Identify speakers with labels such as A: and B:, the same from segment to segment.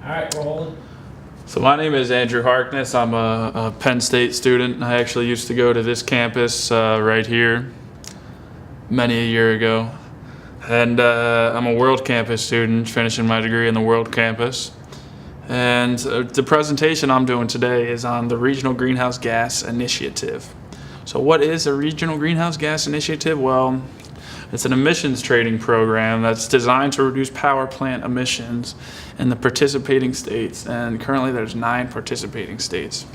A: All right, rolling.
B: So my name is Andrew Harkness. I'm a Penn State student. I actually used to go to this campus right here many a year ago. And I'm a World Campus student, finishing my degree in the World Campus. And the presentation I'm doing today is on the Regional Greenhouse Gas Initiative. So what is a Regional Greenhouse Gas Initiative? Well, it's an emissions trading program that's designed to reduce power plant emissions in the participating states, and currently there's 9 participating states.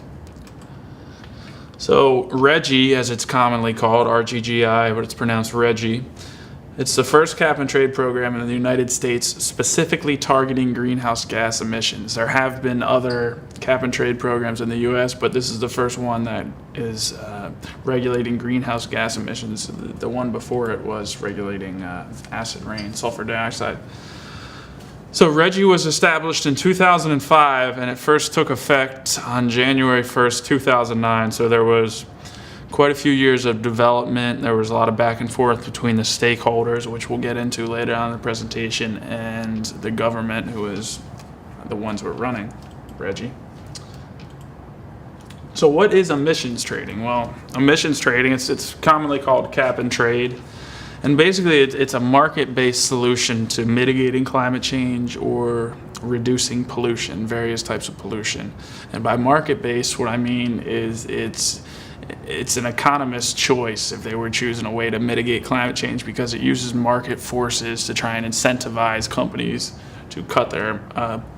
B: So Rggi, as it's commonly called, Rggi, but it's pronounced Rggi, it's the first cap and trade program in the United States specifically targeting greenhouse gas emissions. There have been other cap and trade programs in the U.S., but this is the first one that is regulating greenhouse gas emissions. The one before it was regulating acid rain, sulfur dioxide. So Rggi was established in 2005, and it first took effect on January 1st, 2009. So there was quite a few years of development. There was a lot of back and forth between the stakeholders, which we'll get into later on in the presentation, and the government, who is the ones who are running Rggi. So what is emissions trading? Well, emissions trading, it's commonly called cap and trade. And basically it's a market-based solution to mitigating climate change or reducing pollution, various types of pollution. And by market-based, what I mean is it's an economist's choice if they were choosing a way to mitigate climate change, because it uses market forces to try and incentivize companies to cut their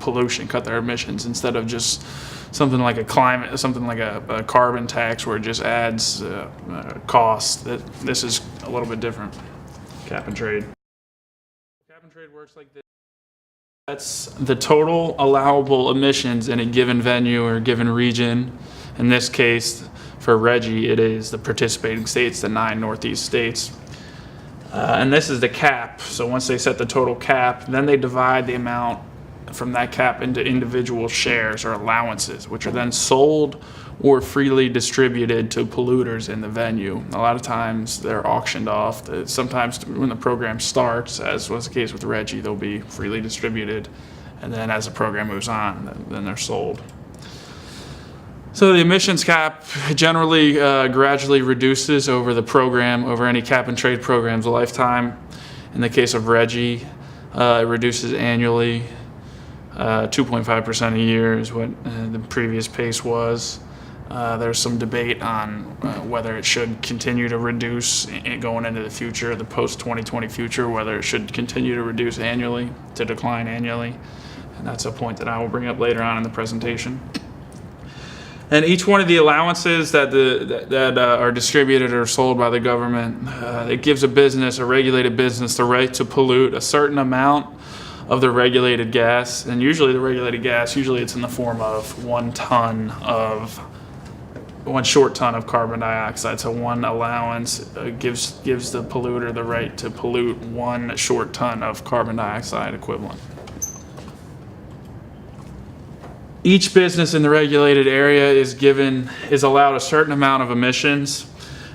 B: pollution, cut their emissions, instead of just something like a carbon tax where it just adds cost. This is a little bit different. Cap and trade. Cap and trade works like this. That's the total allowable emissions in a given venue or given region. In this case, for Rggi, it is the participating states, the 9 Northeast states. And this is the cap. So once they set the total cap, then they divide the amount from that cap into individual shares or allowances, which are then sold or freely distributed to polluters in the venue. A lot of times they're auctioned off. Sometimes when the program starts, as was the case with Rggi, they'll be freely distributed, and then as the program moves on, then they're sold. So the emissions cap generally gradually reduces over the program, over any cap and trade program's lifetime. In the case of Rggi, it reduces annually. 2.5% a year is what the previous pace was. There's some debate on whether it should continue to reduce going into the future, the post-2020 future, whether it should continue to reduce annually, to decline annually. And that's a point that I will bring up later on in the presentation. And each one of the allowances that are distributed or sold by the government, it gives a regulated business, the right to pollute a certain amount of the regulated gas. And usually the regulated gas, it's in the form of 1 short ton of carbon dioxide. So one allowance gives the polluter the right to pollute 1 short ton of carbon dioxide equivalent. Each business in the regulated area is allowed a certain amount of emissions,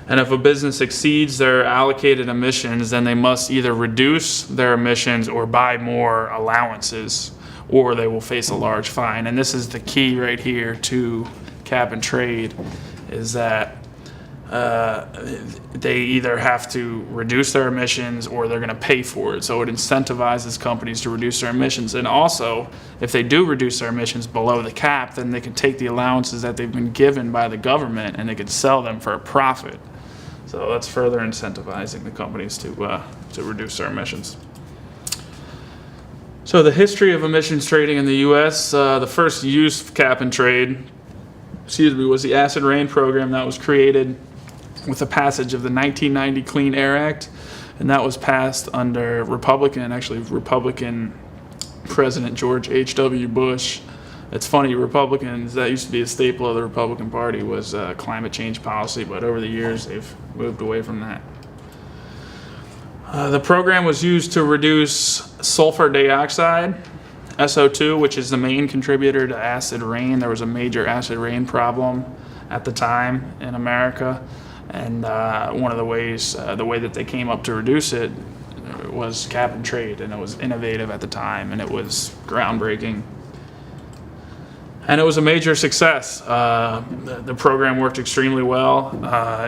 B: and if a business exceeds their allocated emissions, then they must either reduce their emissions or buy more allowances, or they will face a large fine. And this is the key right here to cap and trade, is that they either have to reduce their emissions or they're going to pay for it. So it incentivizes companies to reduce their emissions. And also, if they do reduce their emissions below the cap, then they can take the allowances that they've been given by the government and they can sell them for a profit. So that's further incentivizing the companies to reduce their emissions. So the history of emissions trading in the U.S., the first use of cap and trade, was the acid rain program that was created with the passage of the 1990 Clean Air Act, and that was passed under Republican President George H.W. Bush. It's funny, Republicans, that used to be a staple of the Republican Party, was climate change policy, but over the years they've moved away from that. The program was used to reduce sulfur dioxide, SO2, which is the main contributor to acid rain. There was a major acid rain problem at the time in America, and one of the ways, the way that they came up to reduce it was cap and trade, and it was innovative at the time, and it was groundbreaking. And it was a major success. The program worked extremely well,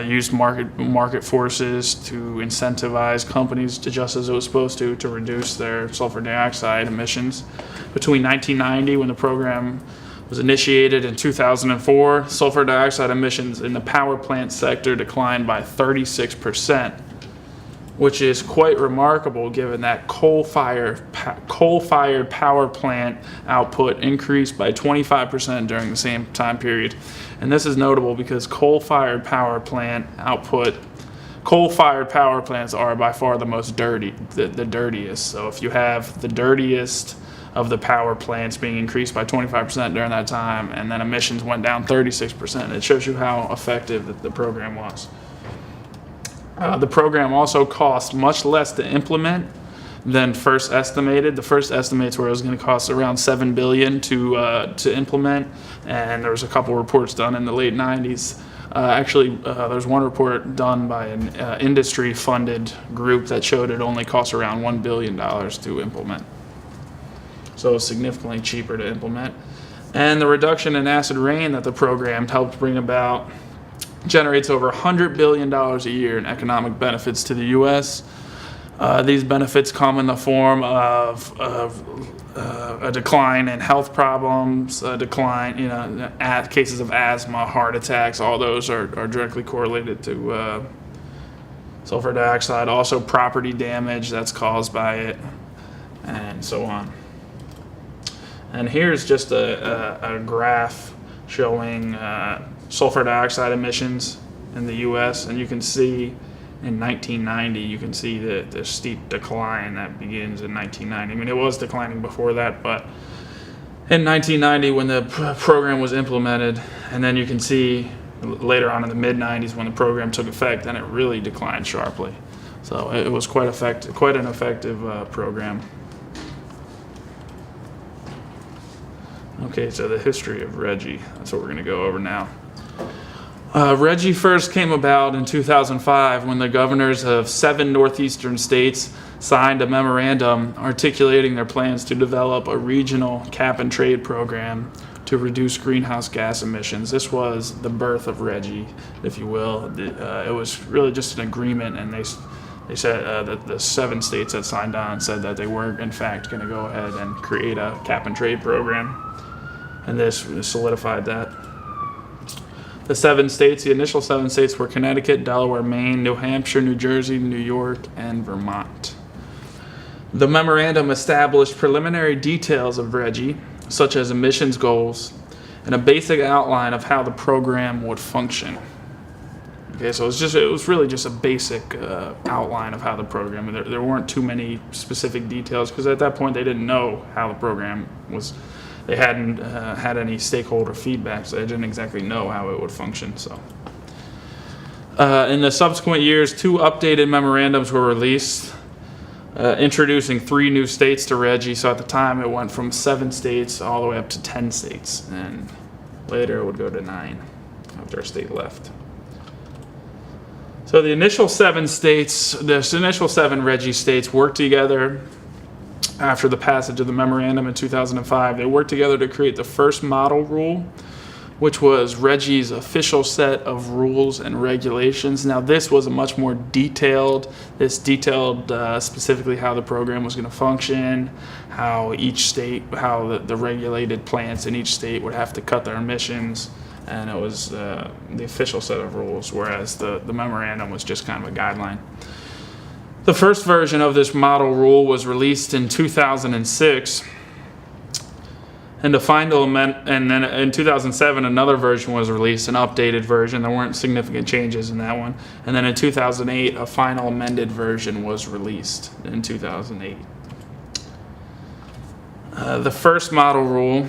B: used market forces to incentivize companies to, just as it was supposed to reduce their sulfur dioxide emissions. Between 1990, when the program was initiated, in 2004, sulfur dioxide emissions in the power plant sector declined by 36%, which is quite remarkable given that coal-fired power plant output increased by 25% during the same time period. And this is notable because coal-fired power plants are by far the most the dirtiest. So if you have the dirtiest of the power plants being increased by 25% during that time, and then emissions went down 36%, it shows you how effective the program was. The program also cost much less to implement than first estimated. The first estimates were it was going to cost around $7 billion to implement, and there was a couple reports done in the late 90s. There's one report done by an industry-funded group that showed it only cost around $1 billion to implement. So it was significantly cheaper to implement. And the reduction in acid rain that the program helped bring about generates over $100 billion a year in economic benefits to the U.S. These benefits come in the form of a decline in health problems, a decline, cases of asthma, heart attacks. All those are directly correlated to sulfur dioxide. Also, property damage that's caused by it, and so on. And here's just a graph showing sulfur dioxide emissions in the U.S. And you can see in 1990, you can see the steep decline that begins in 1990. I mean, it was declining before that, but in 1990 when the program was implemented, and then you can see later on in the mid-90s when the program took effect, then it really declined sharply. So it was quite an effective program. Okay, so the history of Rggi, that's what we're going to go over now. Rggi first came about in 2005 when the governors of 7 northeastern states signed a memorandum articulating their plans to develop a regional cap-and-trade program to reduce greenhouse gas emissions. This was the birth of Rggi, if you will. It was really just an agreement, and they said that the 7 states that signed on said that they were, in fact, going to go ahead and create a cap-and-trade program, and this solidified that. The initial 7 states were Connecticut, Delaware, Maine, New Hampshire, New Jersey, New York, and Vermont. The memorandum established preliminary details of Rggi, such as emissions goals, and a basic outline of how the program would function. Okay, so it was really just a basic outline of how the program. There weren't too many specific details because at that point they didn't know how the program was. They hadn't had any stakeholder feedback, so they didn't exactly know how it would function. So, in the subsequent years, 2 updated memorandums were released, introducing 3 new states to Rggi. So at the time, it went from 7 states all the way up to 10 states, and later it would go to 9 after a state left. So the initial 7 Rggi states worked together. After the passage of the memorandum in 2005, they worked together to create the first model rule, which was Rggi's official set of rules and regulations. Now, this was a much more detailed. This detailed specifically how the program was going to function, how the regulated plants in each state would have to cut their emissions, and it was the official set of rules, whereas the memorandum was just kind of a guideline. The first version of this model rule was released in 2006, and and then in 2007 another version was released, an updated version. There weren't significant changes in that one. And then in 2008 a final amended version was released in 2008. The first model rule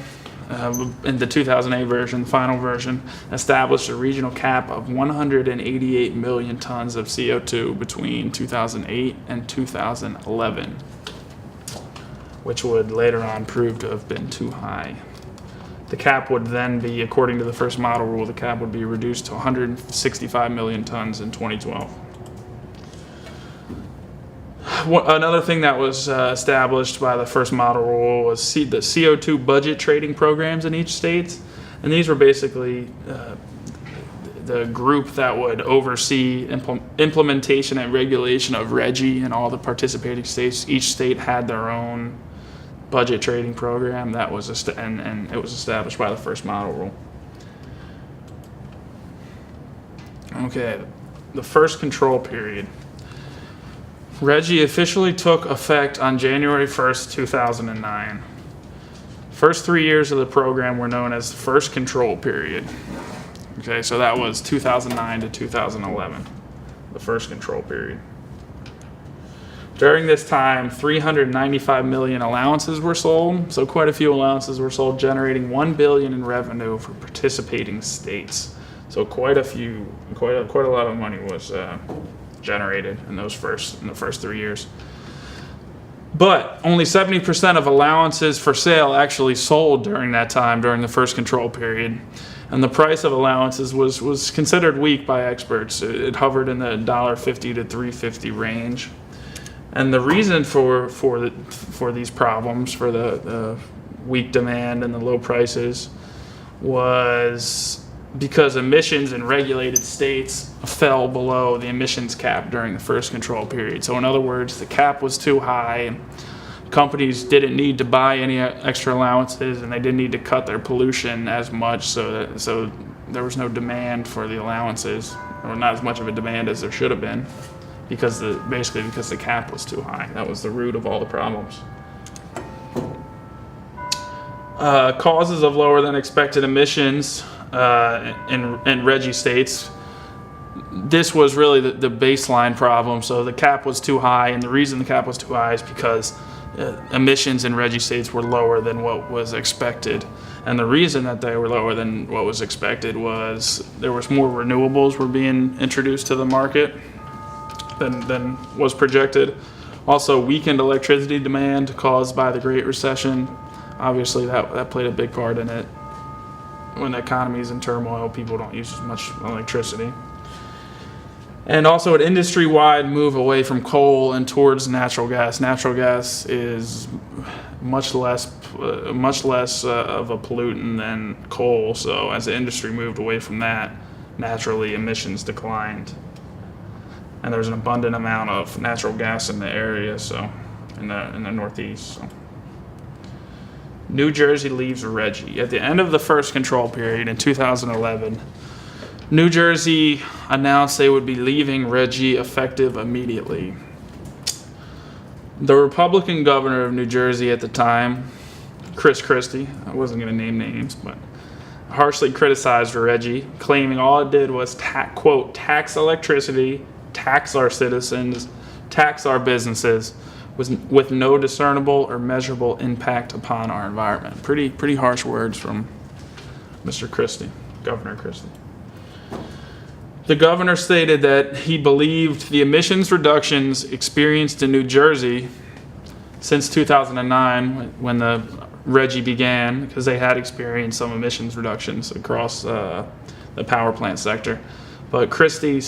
B: in the 2008 version, the final version, established a regional cap of 188 million tons of CO2 between 2008 and 2011, which would later on prove to have been too high. The cap would then be, according to the first model rule, the cap would be reduced to 165 million tons in 2012. Another thing that was established by the first model rule was the CO2 budget trading programs in each state. And these were basically the group that would oversee implementation and regulation of Rggi in all the participating states. Each state had their own budget trading program that was and it was established by the first model rule. Okay, the first control period. Rggi officially took effect on January 1st, 2009. First 3 years of the program were known as the first control period. Okay, so that was 2009 to 2011, the first control period. During this time, 395 million allowances were sold, so quite a few allowances were sold, generating $1 billion in revenue for participating states. So quite a lot of money was generated in the first 3 years. But only 70% of allowances for sale actually sold during that time, during the first control period. And the price of allowances was considered weak by experts. It hovered in the $1.50 to $3.50 range. And the reason for these problems, for the weak demand and the low prices, was because emissions in regulated states fell below the emissions cap during the first control period. So in other words, the cap was too high. Companies didn't need to buy any extra allowances, and they didn't need to cut their pollution as much, so there was no demand for the allowances, or not as much of a demand as there should have been, because the cap was too high. That was the root of all the problems. Causes of lower than expected emissions in Rggi states. This was really the baseline problem. So the cap was too high, and the reason the cap was too high is because emissions in Rggi states were lower than what was expected. And the reason that they were lower than what was expected was there was more renewables were being introduced to the market than was projected. Also, weakened electricity demand caused by the Great Recession. Obviously, that played a big part in it. When the economy is in turmoil, people don't use as much electricity. And also an industry-wide move away from coal and towards natural gas. Natural gas is much less of a pollutant than coal. So as the industry moved away from that, naturally emissions declined. And there's an abundant amount of natural gas in the area, so in the Northeast. So. New Jersey leaves Rggi. At the end of the first control period in 2011, New Jersey announced they would be leaving Rggi effective immediately. The Republican governor of New Jersey at the time, Chris Christie, I wasn't going to name names, but harshly criticized Rggi, claiming all it did was, quote, tax electricity, tax our citizens, tax our businesses, with no discernible or measurable impact upon our environment. Pretty harsh words from Mr. Christie, Governor Christie. The governor stated that he believed the emissions reductions experienced in New Jersey since 2009, when the Rggi began, because they had experienced some emissions reductions across the power plant sector. But Christie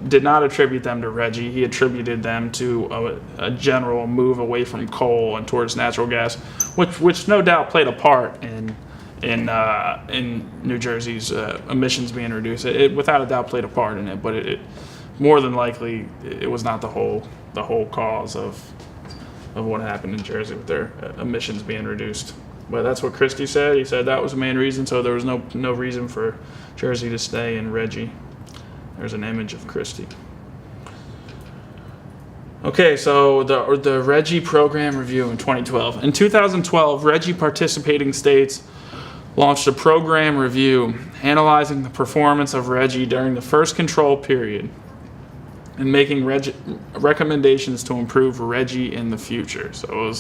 B: did not attribute them to Rggi. He attributed them to a general move away from coal and towards natural gas, which no doubt played a part in New Jersey's emissions being reduced. It without a doubt played a part in it, but it more than likely it was not the whole cause of what happened in Jersey with their emissions being reduced. But that's what Christie said. He said that was the main reason. So there was no reason for Jersey to stay in Rggi. There's an image of Christie. Okay, so the Rggi program review in 2012. In 2012, Rggi participating states launched a program review analyzing the performance of Rggi during the first control period and making recommendations to improve Rggi in the future. So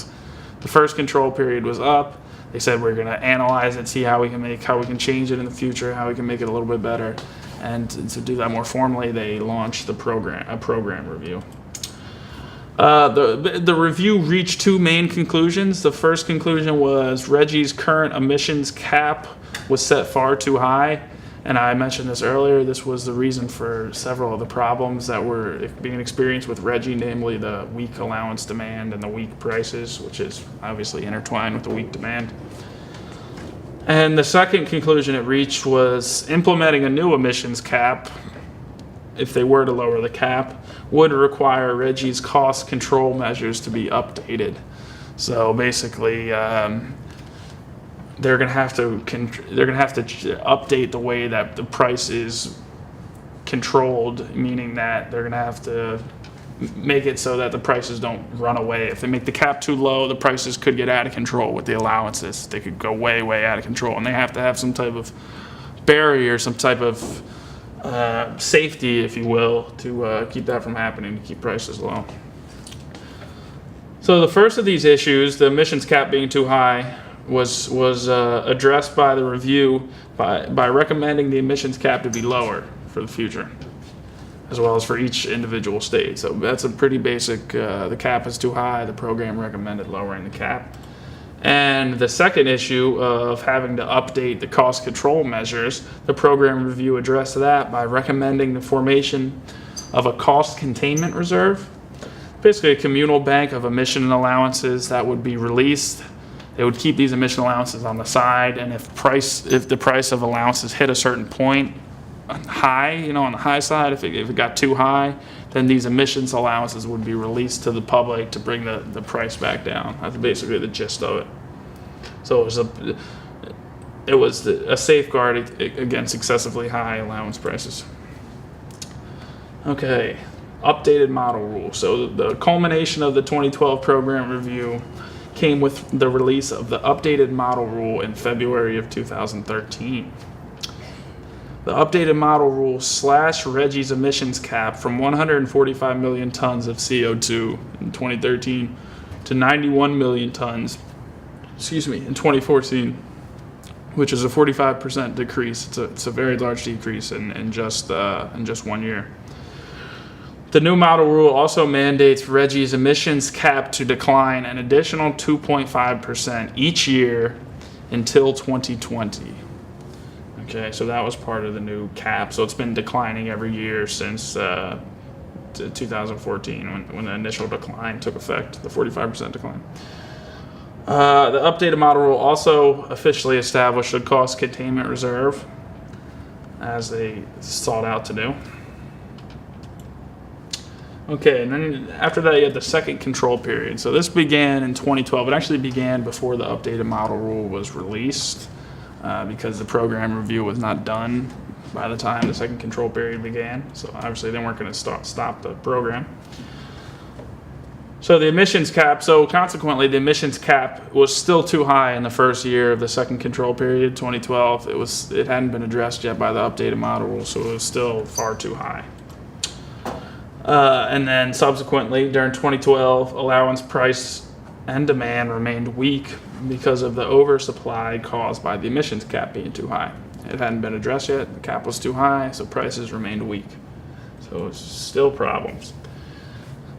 B: the first control period was up. They said we're going to analyze it, see how we can change it in the future, how we can make it a little bit better. And to do that more formally, they launched a program review. The review reached two main conclusions. The first conclusion was Rggi's current emissions cap was set far too high, And I mentioned this earlier, this was the reason for several of the problems that were being experienced with Rggi, namely the weak allowance demand and the weak prices, which is obviously intertwined with the weak demand. And the second conclusion it reached was implementing a new emissions cap, if they were to lower the cap, would require Rggi's cost control measures to be updated. So basically, they're going to have to update the way that the price is controlled, meaning that they're going to have to make it so that the prices don't run away. If they make the cap too low, the prices could get out of control with the allowances. They could go way, way out of control, and they have to have some type of barrier, some type of safety, if you will, to keep that from happening, to keep prices low. So the first of these issues, the emissions cap being too high, was addressed by the review by recommending the emissions cap to be lower for the future, as well as for each individual state. So that's a pretty basic, the cap is too high, the program recommended lowering the cap. And the second issue of having to update the cost control measures, the program review addressed that by recommending the formation of a cost containment reserve, basically a communal bank of emission allowances that would be released. They would keep these emission allowances on the side, and if the price of allowances hit a certain point high, on the high side, if it got too high, then these emissions allowances would be released to the public to bring the price back down. That's basically the gist of it. So it was a safeguard against excessively high allowance prices. Okay, updated model rule. So the culmination of the 2012 program review came with the release of the updated model rule in February of 2013. The updated model rule slashed Rggi's emissions cap from 145 million tons of CO2 in 2013 to 91 million tons, in 2014, which is a 45% decrease. It's a very large decrease in just 1 year. The new model rule also mandates Rggi's emissions cap to decline an additional 2.5% each year until 2020. Okay, so that was part of the new cap. So it's been declining every year since 2014 when the initial decline took effect, the 45% decline. The updated model rule also officially established a cost containment reserve, as they sought out to do. Okay, and then after that you had the second control period. So this began in 2012. It actually began before the updated model rule was released because the program review was not done by the time the second control period began. So obviously they weren't going to stop the program. So the emissions cap, consequently the emissions cap was still too high in the first year of the second control period, 2012. It hadn't been addressed yet by the updated model rule, so it was still far too high. And then subsequently, during 2012, allowance price and demand remained weak because of the oversupply caused by the emissions cap being too high. It hadn't been addressed yet. The cap was too high, so prices remained weak. So it's still problems.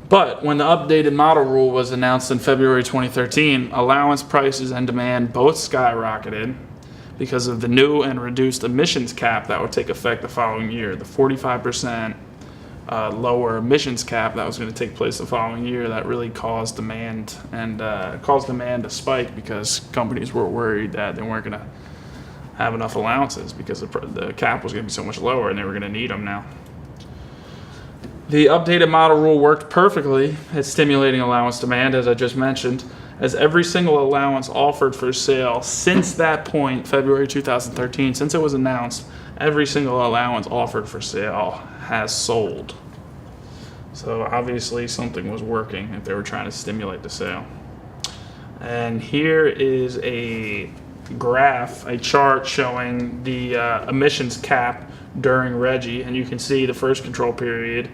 B: But when the updated model rule was announced in February 2013, allowance prices and demand both skyrocketed because of the new and reduced emissions cap that would take effect the following year. The 45% lower emissions cap that was going to take place the following year, that really caused demand to spike because companies were worried that they weren't going to have enough allowances because the cap was going to be so much lower and they were going to need them now. The updated model rule worked perfectly at stimulating allowance demand, as I just mentioned, as every single allowance offered for sale since that point, February 2013, since it was announced, every single allowance offered for sale has sold. So obviously something was working if they were trying to stimulate the sale. And here is a graph, a chart showing the emissions cap during Rggi, and you can see the first control period.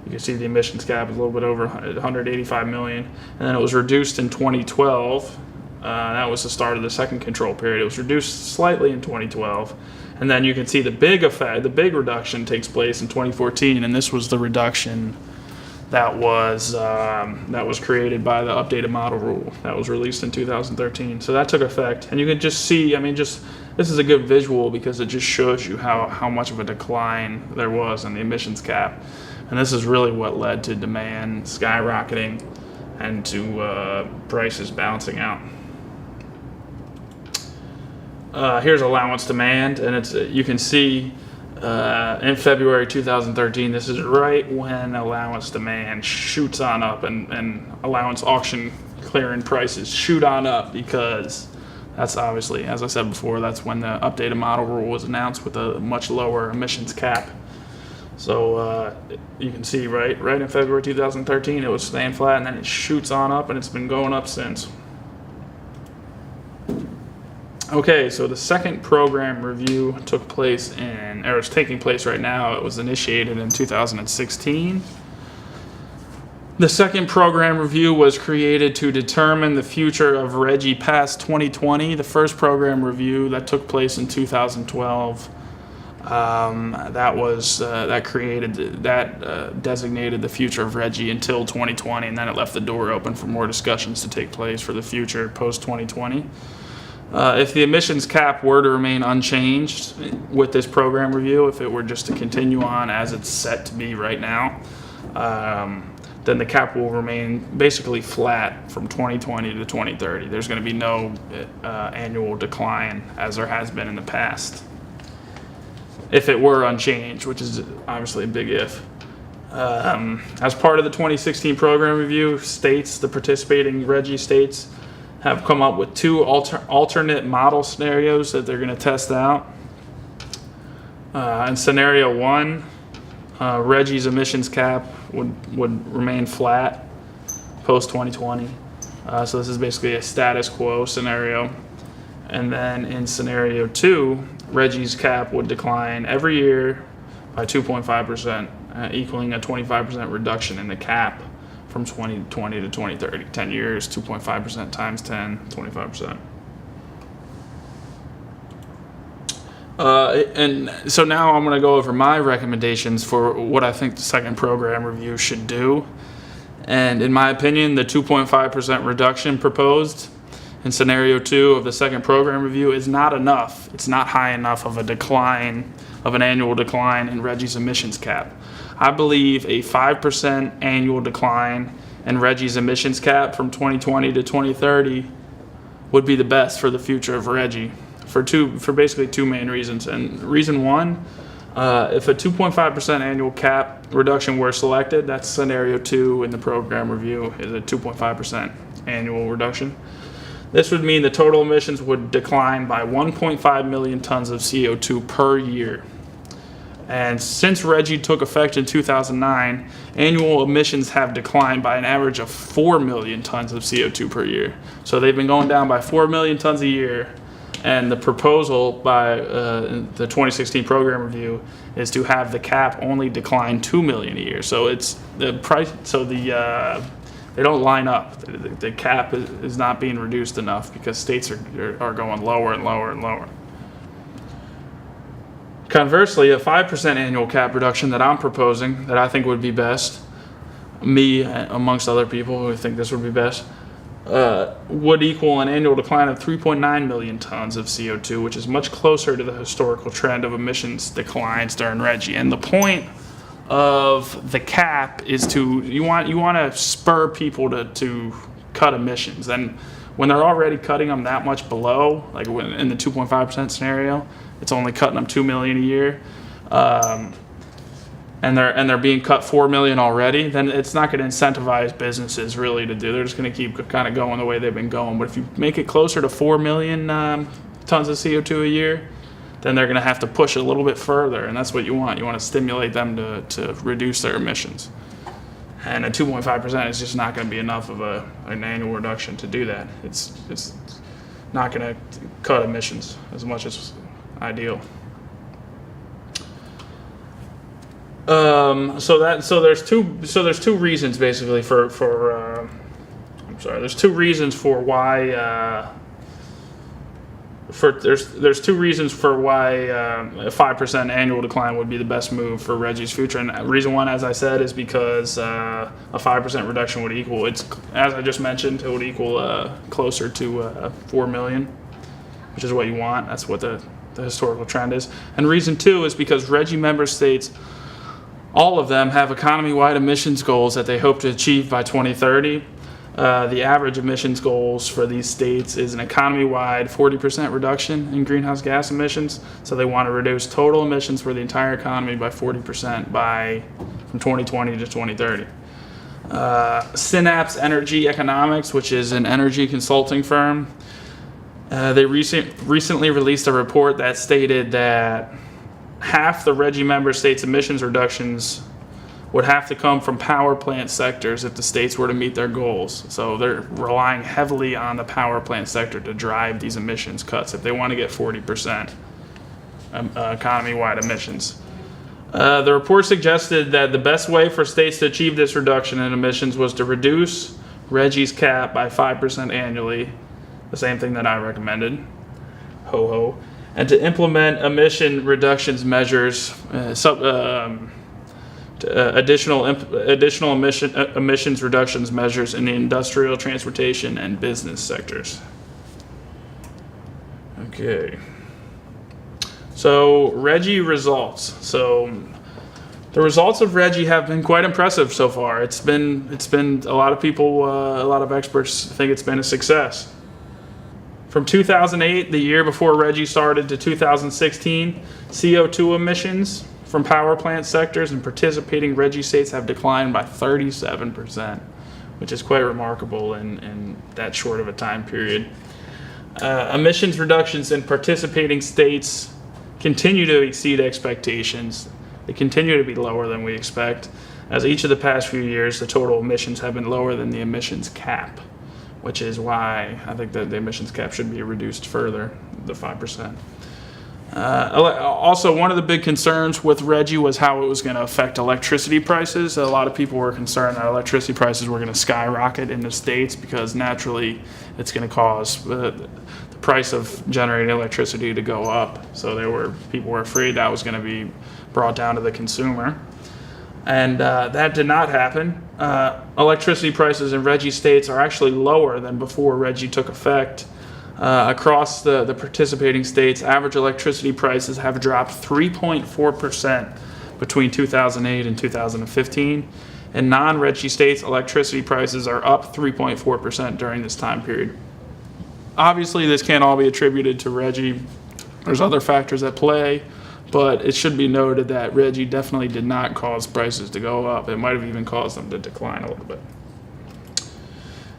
B: You can see the emissions cap is a little bit over 185 million, and then it was reduced in 2012. That was the start of the second control period. It was reduced slightly in 2012, and then you can see the big effect, the big reduction takes place in 2014, and this was the reduction that was created by the updated model rule that was released in 2013. So that took effect, and you can just see, just this is a good visual because it just shows you how much of a decline there was in the emissions cap. And this is really what led to demand skyrocketing and to prices bouncing out. Here's allowance demand, and it's you can see in February 2013, this is right when allowance demand shoots on up and allowance auction clearing prices shoot on up, because that's obviously, as I said before, that's when the updated model rule was announced with a much lower emissions cap. So you can see right in February 2013, it was staying flat, and then it shoots on up, and it's been going up since. Okay, so the second program review took place or is taking place right now. It was initiated in 2016. The second program review was created to determine the future of Rggi past 2020. The first program review that took place in 2012, designated the future of Rggi until 2020, and then it left the door open for more discussions to take place for the future post 2020. If the emissions cap were to remain unchanged with this program review, if it were just to continue on as it's set to be right now, then the cap will remain basically flat from 2020 to 2030. There's going to be no annual decline as there has been in the past, if it were unchanged, which is obviously a big if. As part of the 2016 program review, the participating Rggi states have come up with two alternate model scenarios that they're going to test out. In scenario 1, Rggi's emissions cap would remain flat post 2020. So this is basically a status quo scenario. And then in scenario 2, Rggi's cap would decline every year by 2.5%, equaling a 25% reduction in the cap from 2020 to 2030. 10 years, 2.5% times 10, 25%. And so now I'm going to go over my recommendations for what I think the second program review should do. And in my opinion, the 2.5% reduction proposed in scenario 2 of the second program review is not enough. It's not high enough of a decline, of an annual decline in Rggi's emissions cap. I believe a 5% annual decline in Rggi's emissions cap from 2020 to 2030 would be the best for the future of Rggi for basically two main reasons. And reason one, if a 2.5% annual cap reduction were selected, that's scenario 2 in the program review, is a 2.5% annual reduction. This would mean the total emissions would decline by 1.5 million tons of CO2 per year. And since Rggi took effect in 2009, annual emissions have declined by an average of 4 million tons of CO2 per year. So they've been going down by 4 million tons a year. And the proposal by the 2016 program review is to have the cap only decline 2 million a year. So it's the price. So they don't line up. The cap is not being reduced enough because states are going lower and lower and lower. Conversely, a 5% annual cap reduction that I'm proposing, that I think would be best, me amongst other people who think this would be best, would equal an annual decline of 3.9 million tons of CO2, which is much closer to the historical trend of emissions declines during Rggi. And the point of the cap is you want to spur people to cut emissions. And when they're already cutting them that much below, like in the 2.5% scenario, it's only cutting them 2 million a year, and they're being cut 4 million already, then it's not going to incentivize businesses really to do. They're just going to keep kind of going the way they've been going. But if you make it closer to 4 million tons of CO2 a year, then they're going to have to push a little bit further, and that's what you want. You want to stimulate them to reduce their emissions. And a 2.5% is just not going to be enough of an annual reduction to do that. It's not going to cut emissions as much as ideal. So there's two reasons basically there's two reasons for why there's two reasons for why a 5% annual decline would be the best move for Rggi's future. And reason one, as I said, is because a 5% reduction would equal, as I just mentioned, it would equal closer to 4 million. which is what you want. That's what the historical trend is. And reason 2 is because Rggi member states, all of them have economy-wide emissions goals that they hope to achieve by 2030. The average emissions goals for these states is an economy-wide 40% reduction in greenhouse gas emissions. So they want to reduce total emissions for the entire economy by 40% from 2020 to 2030. Synapse Energy Economics, which is an energy consulting firm, they recently released a report that stated that half the Rggi member states' emissions reductions would have to come from power plant sectors if the states were to meet their goals. So they're relying heavily on the power plant sector to drive these emissions cuts if they want to get 40% economy-wide emissions. The report suggested that the best way for states to achieve this reduction in emissions was to reduce Rggi's cap by 5% annually, the same thing that I recommended, and to implement emission reductions measures, additional emissions reductions measures in the industrial, transportation, and business sectors. Okay. So Rggi results. So the results of Rggi have been quite impressive so far. It's been a lot of people, a lot of experts think it's been a success. From 2008, the year before Rggi started, to 2016, CO2 emissions from power plant sectors and participating Rggi states have declined by 37%, which is quite remarkable in that short of a time period. Emissions reductions in participating states continue to exceed expectations. They continue to be lower than we expect, as each of the past few years the total emissions have been lower than the emissions cap, which is why I think that the emissions cap should be reduced further, the 5%. Also, one of the big concerns with Rggi was how it was going to affect electricity prices. A lot of people were concerned that electricity prices were going to skyrocket in the states because naturally it's going to cause the price of generating electricity to go up. So people were afraid that was going to be brought down to the consumer. And that did not happen. Electricity prices in Rggi states are actually lower than before Rggi took effect. Across the participating states, average electricity prices have dropped 3.4% between 2008 and 2015. In non-Rggi states, electricity prices are up 3.4% during this time period. Obviously, this can't all be attributed to Rggi. There's other factors at play, but it should be noted that Rggi definitely did not cause prices to go up. It might have even caused them to decline a little bit.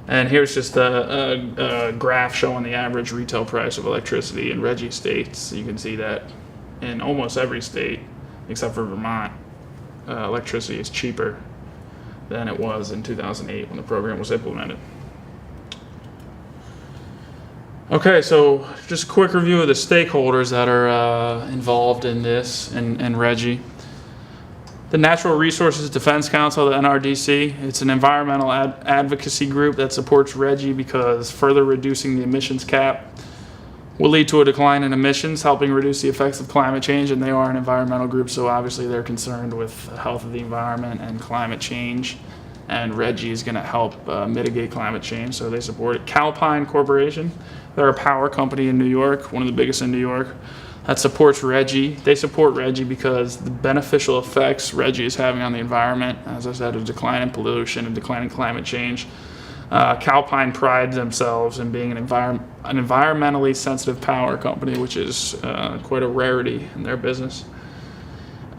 B: And here's just a graph showing the average retail price of electricity in Rggi states. You can see that in almost every state, except for Vermont, electricity is cheaper than it was in 2008 when the program was implemented. Okay, so just a quick review of the stakeholders that are involved in this in Rggi. The Natural Resources Defense Council, the NRDC, it's an environmental advocacy group that supports Rggi because further reducing the emissions cap will lead to a decline in emissions, helping reduce the effects of climate change, and they are an environmental group, so obviously they're concerned with the health of the environment and climate change, and Rggi is going to help mitigate climate change, so they support it. Calpine Corporation, they're a power company in New York, one of the biggest in New York, that supports Rggi. They support Rggi because the beneficial effects Rggi is having on the environment, as I said, a decline in pollution, a decline in climate change. Calpine prides themselves in being an environmentally sensitive power company, which is quite a rarity in their business.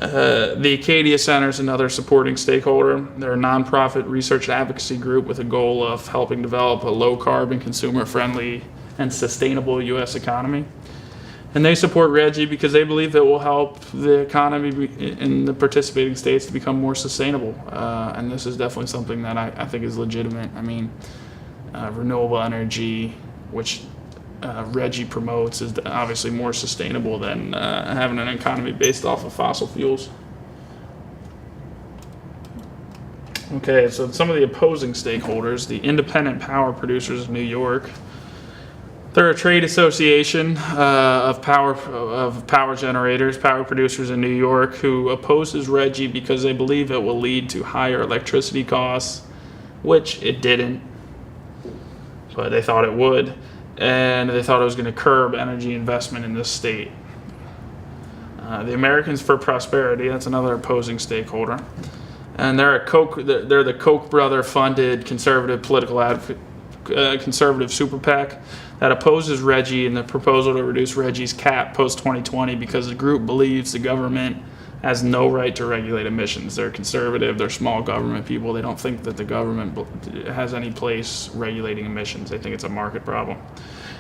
B: The Acadia Center is another supporting stakeholder. They're a nonprofit research and advocacy group with a goal of helping develop a low-carbon, consumer-friendly, and sustainable U.S. economy. And they support Rggi because they believe it will help the economy in the participating states to become more sustainable. And this is definitely something that I think is legitimate. I mean, renewable energy, which Rggi promotes, is obviously more sustainable than having an economy based off of fossil fuels. Okay, so some of the opposing stakeholders, the Independent Power Producers of New York. They're a trade association of power generators, power producers in New York, who opposes Rggi because they believe it will lead to higher electricity costs, which it didn't, but they thought it would. and they thought it was going to curb energy investment in this state. The Americans for Prosperity, that's another opposing stakeholder, and they're the Koch brother funded conservative conservative super PAC that opposes Rggi and the proposal to reduce Rggi's cap post 2020 because the group believes the government has no right to regulate emissions. They're conservative, they're small government people. They don't think that the government has any place regulating emissions. They think it's a market problem.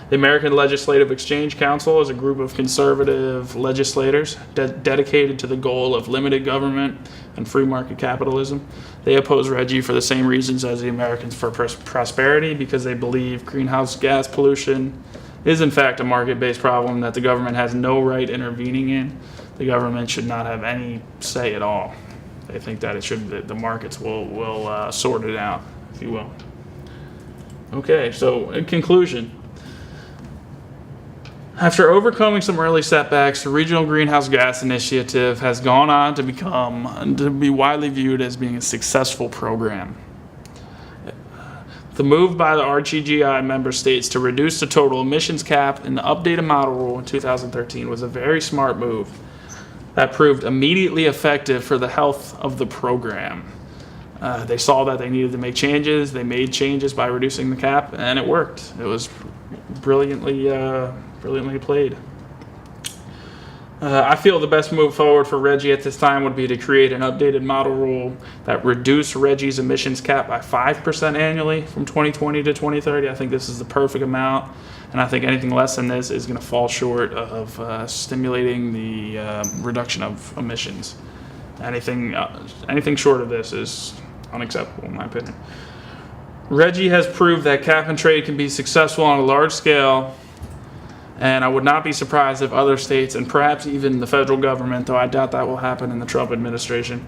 B: The American Legislative Exchange Council is a group of conservative legislators dedicated to the goal of limited government and free market capitalism. They oppose Rggi for the same reasons as the Americans for Prosperity, because they believe greenhouse gas pollution is in fact a market-based problem that the government has no right intervening in. The government should not have any say at all. They think that the markets will sort it out, if you will. Okay, so in conclusion, after overcoming some early setbacks, the Regional Greenhouse Gas Initiative has gone on to be widely viewed as being a successful program. The move by the Rggi member states to reduce the total emissions cap in the updated model rule in 2013 was a very smart move that proved immediately effective for the health of the program. They saw that they needed to make changes. They made changes by reducing the cap, and it worked. It was brilliantly played. I feel the best move forward for Rggi at this time would be to create an updated model rule that reduced Rggi's emissions cap by 5% annually from 2020 to 2030. I think this is the perfect amount, and I think anything less than this is going to fall short of stimulating the reduction of emissions. Anything short of this is unacceptable, in my opinion. Rggi has proved that cap and trade can be successful on a large scale, and I would not be surprised if other states, and perhaps even the federal government, though I doubt that will happen in the Trump administration,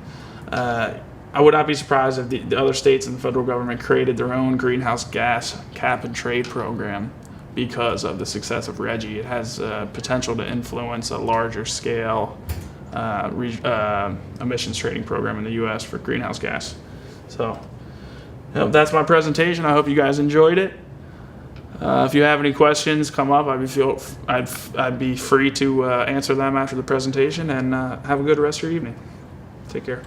B: I would not be surprised if the other states and the federal government created their own greenhouse gas cap and trade program because of the success of Rggi. It has potential to influence a larger scale emissions trading program in the U.S. for greenhouse gas. So that's my presentation. I hope you guys enjoyed it. If you have any questions come up, I'd be free to answer them after the presentation, and have a good rest of your evening. Take care.